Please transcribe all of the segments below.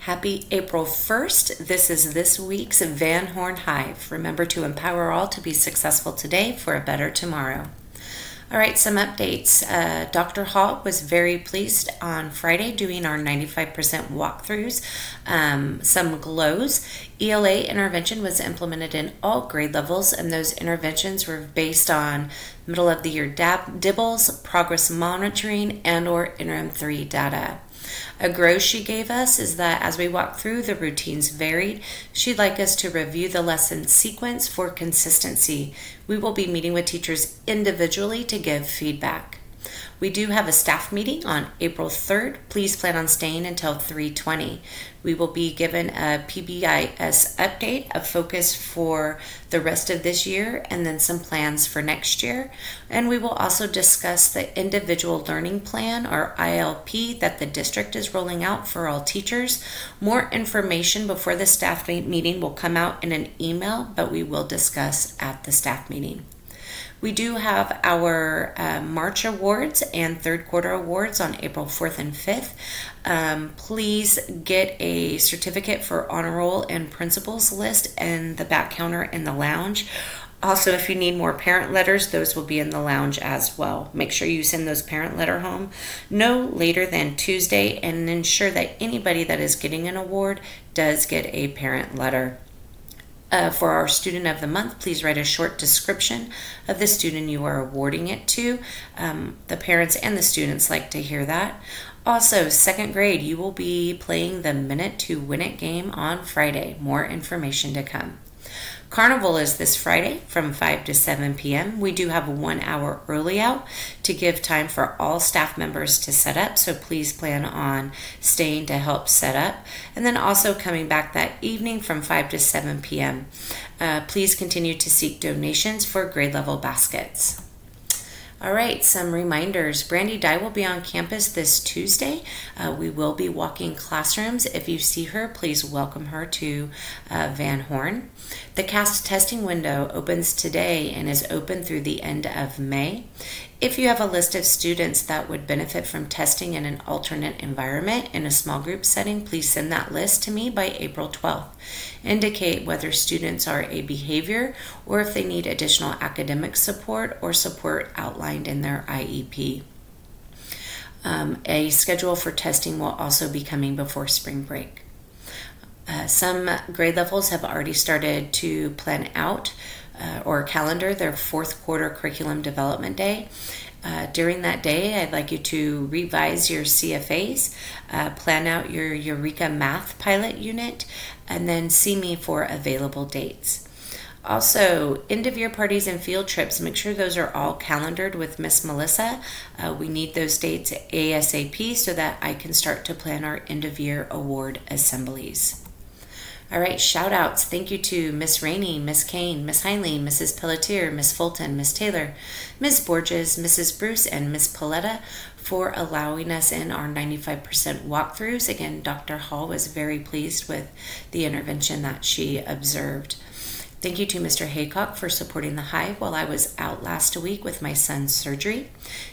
Happy April 1st. This is this week's Van Horn Hive. Remember to empower all to be successful today for a better tomorrow. All right, some updates. Dr. Hall was very pleased on Friday doing our 95% walkthroughs, some glows. ELA intervention was implemented in all grade levels, and those interventions were based on middle of the year dibbles, progress monitoring, and or interim 3 data. A grow she gave us is that as we walk through, the routines varied. She'd like us to review the lesson sequence for consistency. We will be meeting with teachers individually to give feedback. We do have a staff meeting on April 3rd. Please plan on staying until 3:20. We will be given a PBIS update, a focus for the rest of this year, and then some plans for next year. And we will also discuss the individual learning plan, or ILP, that the district is rolling out for all teachers. More information before the staff meeting will come out in an email, but we will discuss at the staff meeting. We do have our March awards and third quarter awards on April 4th and 5th. Please get a certificate for honor roll and principals list in the back counter in the lounge. Also, if you need more parent letters, those will be in the lounge as well. Make sure you send those parent letter home no later than Tuesday, and ensure that anybody that is getting an award does get a parent letter. For our Student of the Month, please write a short description of the student you are awarding it to. The parents and the students like to hear that. Also, second grade, you will be playing the Minute to Win It game on Friday. More information to come. Carnival is this Friday from 5 to 7 p.m. We do have a 1 hour early out to give time for all staff members to set up, so please plan on staying to help set up. And then also coming back that evening from 5 to 7 p.m. Please continue to seek donations for grade level baskets. All right, some reminders. Brandy Dye will be on campus this Tuesday. We will be walking classrooms. If you see her, please welcome her to Van Horn. The CAST testing window opens today and is open through the end of May. If you have a list of students that would benefit from testing in an alternate environment in a small group setting, please send that list to me by April 12th. Indicate whether students are a behavior or if they need additional academic support or support outlined in their IEP. A schedule for testing will also be coming before spring break. Some grade levels have already started to plan out or calendar their fourth quarter curriculum development day. During that day, I'd like you to revise your CFAs, plan out your Eureka Math pilot unit, and then see me for available dates. Also, end of year parties and field trips, make sure those are all calendared with Miss Melissa. We need those dates ASAP so that I can start to plan our end of year award assemblies. All right, shout outs. Thank you to Miss Rainey, Miss Kane, Miss Heinley, Mrs. Pelletier, Miss Fulton, Miss Taylor, Miss Borges, Mrs. Bruce, and Miss Paletta for allowing us in our 95% walkthroughs. Again, Dr. Hall was very pleased with the intervention that she observed. Thank you to Mr. Haycock for supporting the Hive while I was out last week with my son's surgery.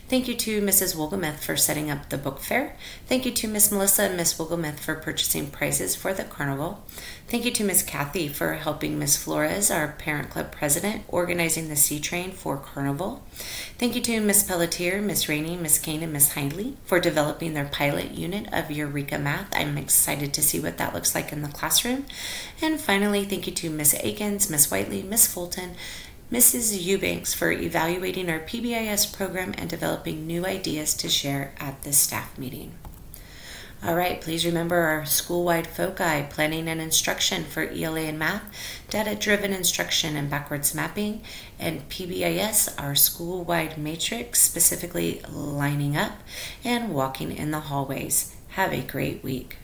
Thank you to Mrs. Wolgameth for setting up the book fair. Thank you to Miss Melissa and Miss Wolgameth for purchasing prizes for the carnival. Thank you to Miss Kathy for helping Miss Flores, our parent club president, organizing the sea train for carnival. Thank you to Miss Pelletier, Miss Rainey, Miss Kane, and Miss Hindley for developing their pilot unit of Eureka Math. I'm excited to see what that looks like in the classroom. And finally, thank you to Miss Akins, Miss Whiteley, Miss Fulton, Mrs. Eubanks for evaluating our PBIS program and developing new ideas to share at this staff meeting. All right, please remember our school-wide foci, planning and instruction for ELA and math, data-driven instruction and backwards mapping, and PBIS, our school-wide matrix, specifically lining up and walking in the hallways. Have a great week.